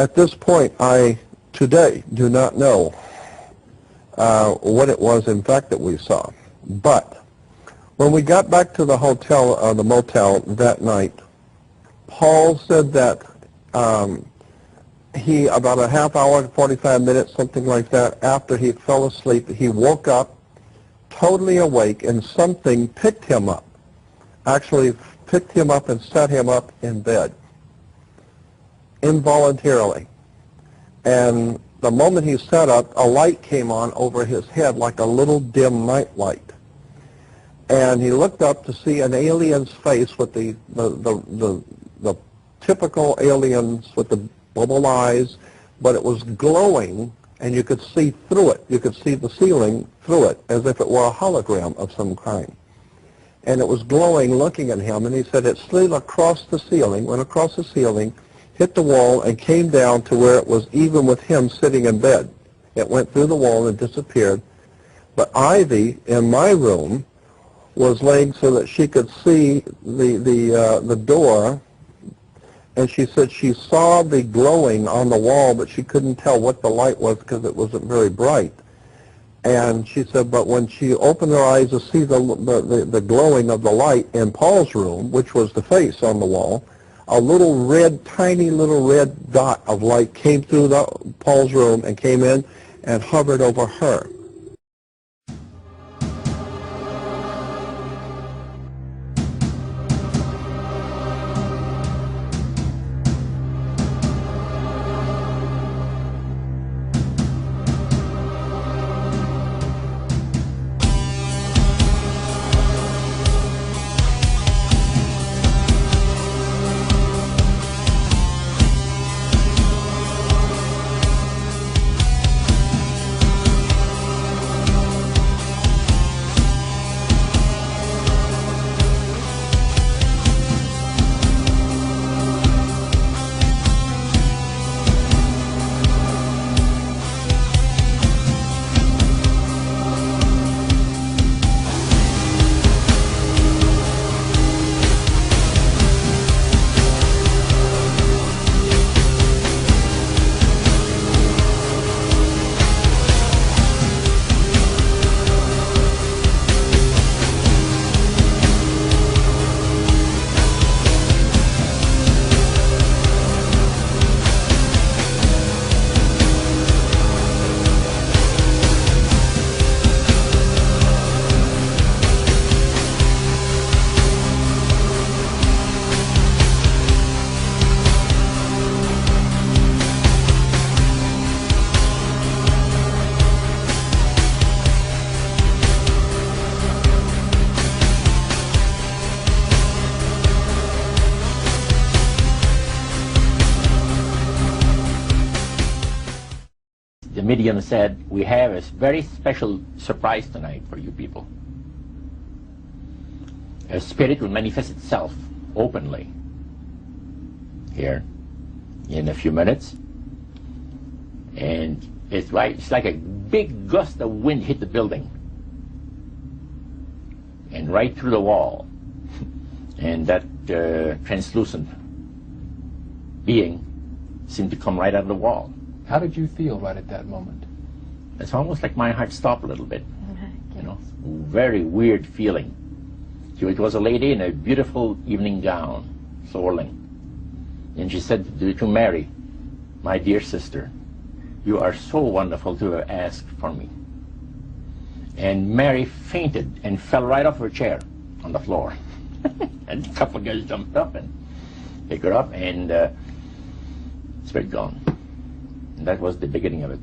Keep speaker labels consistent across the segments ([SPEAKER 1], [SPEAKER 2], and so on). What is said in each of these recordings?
[SPEAKER 1] At this point, I today do not know what it was, in fact, that we saw. But when we got back to the hotel, the motel that night, Paul said that he, about a half hour, 45 minutes, something like that, after he fell asleep, he woke up totally awake, and something picked him up, actually picked him up and set him up in bed, involuntarily. And the moment he sat up, a light came on over his head like a little dim night light. And he looked up to see an alien's face with the typical aliens with the bubble eyes, but it was glowing, and you could see through it. You could see the ceiling through it, as if it were a hologram of some kind. And it was glowing, looking at him, and he said it slid across the ceiling, went across the ceiling, hit the wall, and came down to where it was even with him sitting in bed. It went through the wall and disappeared. But Ivy, in my room, was laying so that she could see the door, and she said she saw the glowing on the wall, but she couldn't tell what the light was because it wasn't very bright. And she said, but when she opened her eyes to see the glowing of the light in Paul's room, which was the face on the wall, a little red, tiny little red dot of light came through Paul's room and came in and hovered over her.
[SPEAKER 2] The medium said, we have a very special surprise tonight for you people. A spirit will manifest itself openly here in a few minutes, and it's like a big gust of wind hit the building and right through the wall, and that translucent being seemed to come right out of the wall.
[SPEAKER 3] How did you feel right at that moment?
[SPEAKER 2] It's almost like my heart stopped a little bit. You know, very weird feeling. It was a lady in a beautiful evening gown, swirling. And she said to Mary, my dear sister, you are so wonderful to have asked for me. And Mary fainted and fell right off her chair on the floor. And a couple of guys jumped up and picked her up, and spirit gone. And that was the beginning of it.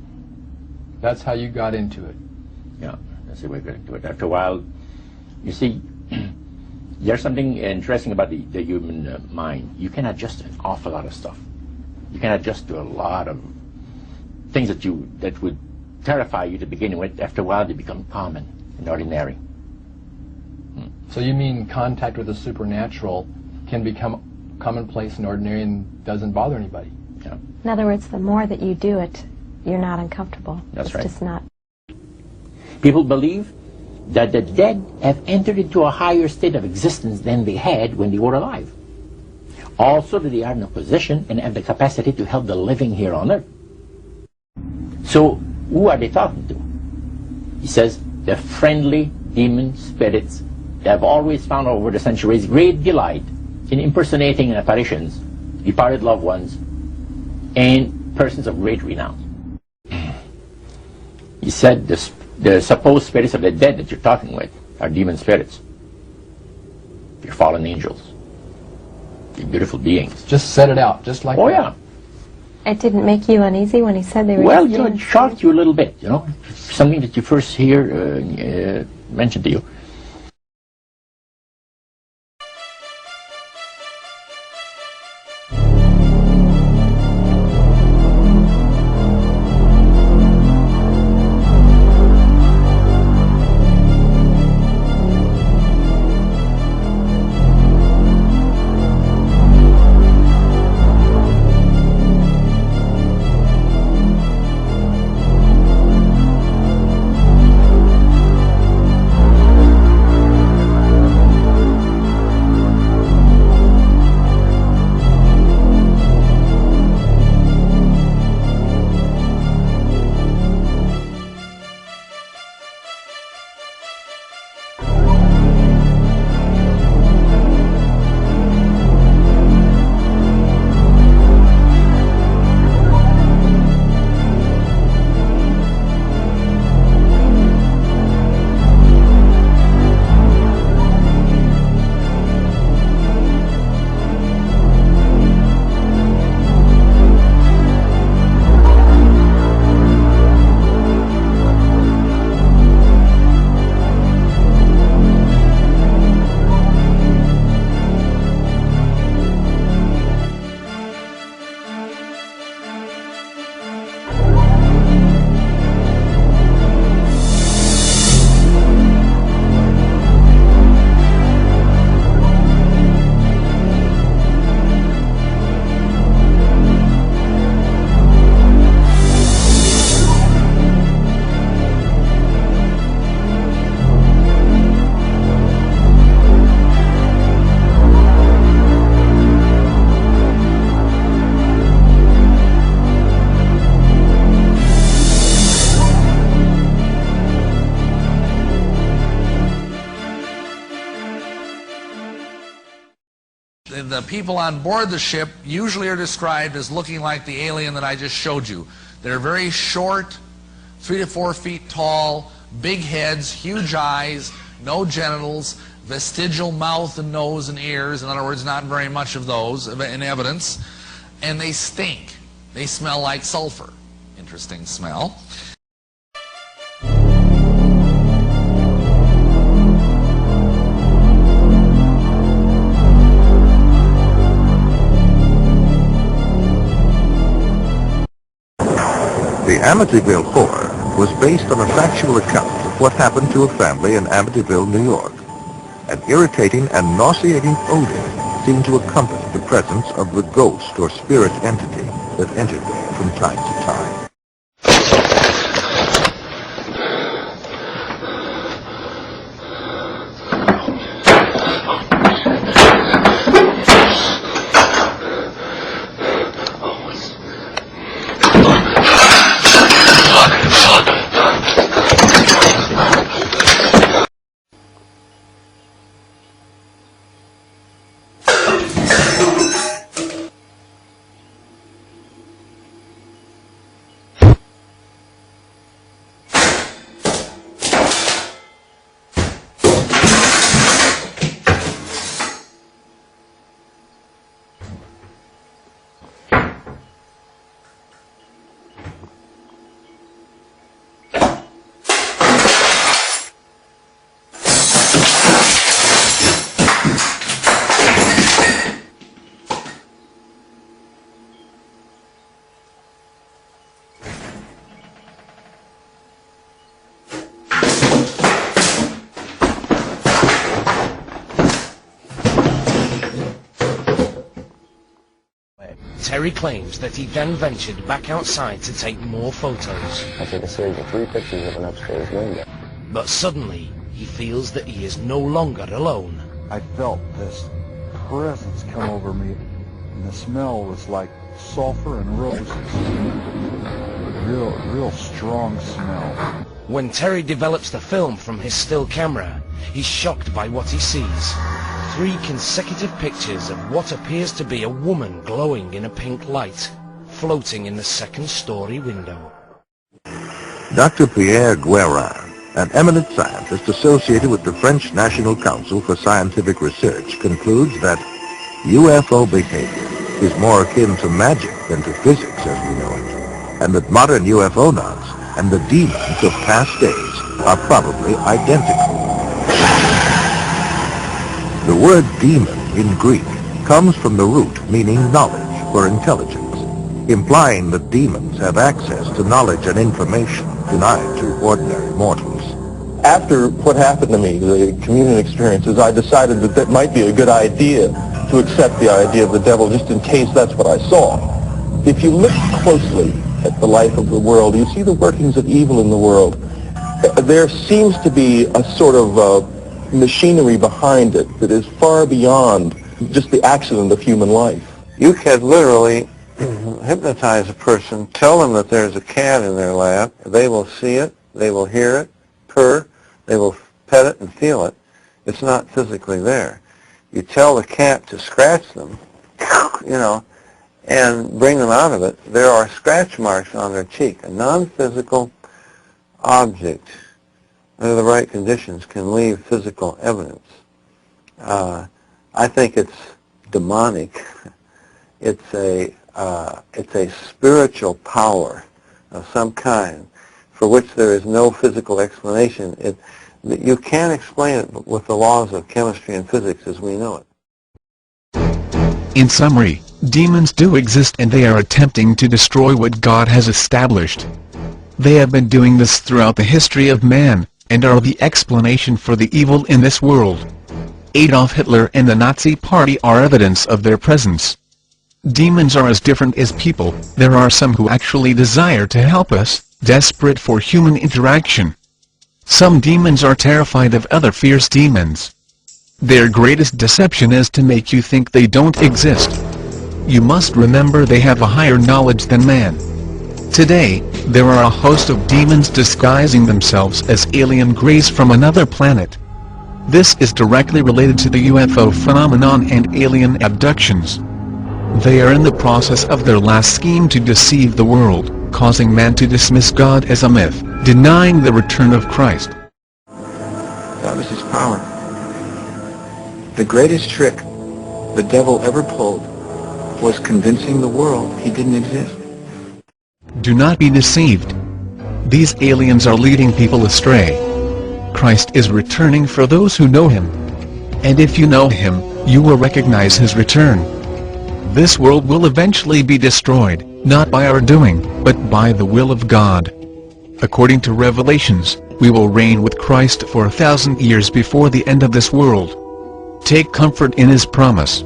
[SPEAKER 3] That's how you got into it.
[SPEAKER 2] Yeah, that's the way we got into it. After a while, you see, there's something interesting about the human mind. You can adjust to an awful lot of stuff. You can adjust to a lot of things that would terrify you to begin with. After a while, they become common and ordinary.
[SPEAKER 3] So you mean contact with the supernatural can become commonplace and ordinary and doesn't bother anybody?
[SPEAKER 2] Yeah.
[SPEAKER 4] In other words, the more that you do it, you're not uncomfortable.
[SPEAKER 2] That's right.
[SPEAKER 4] It's just not.
[SPEAKER 2] People believe that the dead have entered into a higher state of existence than they had when they were alive. Also that they are in a position and have the capacity to help the living here on earth. So who are they talking to? He says, the friendly demon spirits that have always found over the centuries great delight in impersonating in apparitions departed loved ones and persons of great renown. He said the supposed spirits of the dead that you're talking with are demon spirits. They're fallen angels. They're beautiful beings.
[SPEAKER 3] Just set it out, just like
[SPEAKER 2] Oh,
[SPEAKER 3] that.
[SPEAKER 2] yeah.
[SPEAKER 4] It didn't make you uneasy when he said they were
[SPEAKER 2] Well,
[SPEAKER 4] just
[SPEAKER 2] you know, it
[SPEAKER 4] demon
[SPEAKER 2] shocked you a little bit, you know, something that you first hear mentioned to you.
[SPEAKER 5] The people on board the ship usually are described as looking like the alien that I just showed you. They're very short, 3 to 4 feet tall, big heads, huge eyes, no genitals, vestigial mouth and nose and ears. In other words, not very much of those in evidence. And they stink. They smell like sulfur. Interesting smell.
[SPEAKER 1] The Amityville Horror was based on a factual account of what happened to a family in Amityville, New York. An irritating and nauseating odor seemed to accompany the presence of the ghost or spirit entity that entered there from time to time.
[SPEAKER 6] Terry claims that he then ventured back outside to take more photos.
[SPEAKER 7] I took a series of 3 pictures of an upstairs window.
[SPEAKER 6] But suddenly, he feels that he is no longer alone.
[SPEAKER 8] I felt this presence come over me, and the smell was like sulfur and roses. Real strong smell.
[SPEAKER 6] When Terry develops the film from his still camera, he's shocked by what he sees. 3 consecutive pictures of what appears to be a woman glowing in a pink light, floating in the 2nd-story window.
[SPEAKER 9] Dr. Pierre Guérin, an eminent scientist associated with the French National Council for Scientific Research, concludes that UFO behavior is more akin to magic than to physics as we know it, and that modern UFOnauts and the demons of past days are probably identical. The word demon in Greek comes from the root meaning knowledge or intelligence, implying that demons have access to knowledge and information denied to ordinary mortals.
[SPEAKER 1] After what happened to me, the communion experiences, I decided that that might be a good idea to accept the idea of the devil just in case that's what I saw. If you look closely at the life of the world, you see the workings of evil in the world. There seems to be a sort of machinery behind it that is far beyond just the accident of human life.
[SPEAKER 10] You can literally hypnotize a person, tell them that there's a cat in their lap, they will see it, they will hear it, purr, they will pet it and feel it. It's not physically there. You tell the cat to scratch them, and bring them out of it. There are scratch marks on their cheek. A non-physical object, under the right conditions, can leave physical evidence. I think it's demonic. It's a spiritual power of some kind for which there is no physical explanation. You can't explain it with the laws of chemistry and physics as we know it.
[SPEAKER 11] In summary, demons do exist and they are attempting to destroy what God has established. They have been doing this throughout the history of man, and are the explanation for the evil in this world. Adolf Hitler and the Nazi Party are evidence of their presence. Demons are as different as people. There are some who actually desire to help us, desperate for human interaction. Some demons are terrified of other fierce demons. Their greatest deception is to make you think they don't exist. You must remember they have a higher knowledge than man. Today, there are a host of demons disguising themselves as alien grays from another planet. This is directly related to the UFO phenomenon and alien abductions. They are in the process of their last scheme to deceive the world, causing man to dismiss God as a myth, denying the return of Christ.
[SPEAKER 12] That was his power. The greatest trick the devil ever pulled was convincing the world he didn't exist.
[SPEAKER 11] Do not be deceived. These aliens are leading people astray. Christ is returning for those who know him. And if you know him, you will recognize his return. This world will eventually be destroyed, not by our doing, but by the will of God. According to Revelations, we will reign with Christ for 1,000 years before the end of this world. Take comfort in his promise.